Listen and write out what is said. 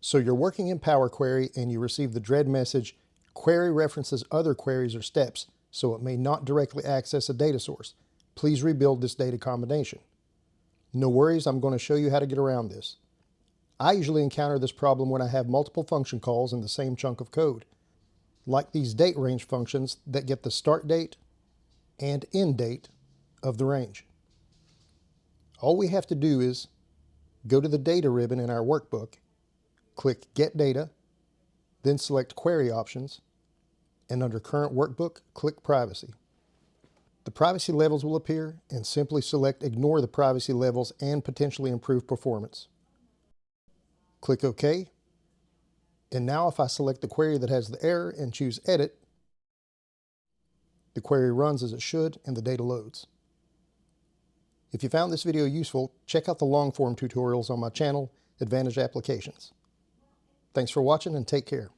So you're working in PowerQuery and you receive the dread message, query references other queries or steps, so it may not directly access a data source. Please rebuild this data combination. No worries, I'm going to show you how to get around this. I usually encounter this problem when I have multiple function calls in the same chunk of code, like these date range functions that get the start date and end date of the range. All we have to do is go to the data ribbon in our workbook, click Get Data, then select Query Options, and under Current Workbook, click Privacy. The privacy levels will appear, and simply select Ignore the privacy levels and potentially improve performance. Click OK, and now if I select the query that has the error and choose Edit, the query runs as it should and the data loads. If you found this video useful, check out the long-form tutorials on my channel, Advantage Applications. Thanks for watching and take care.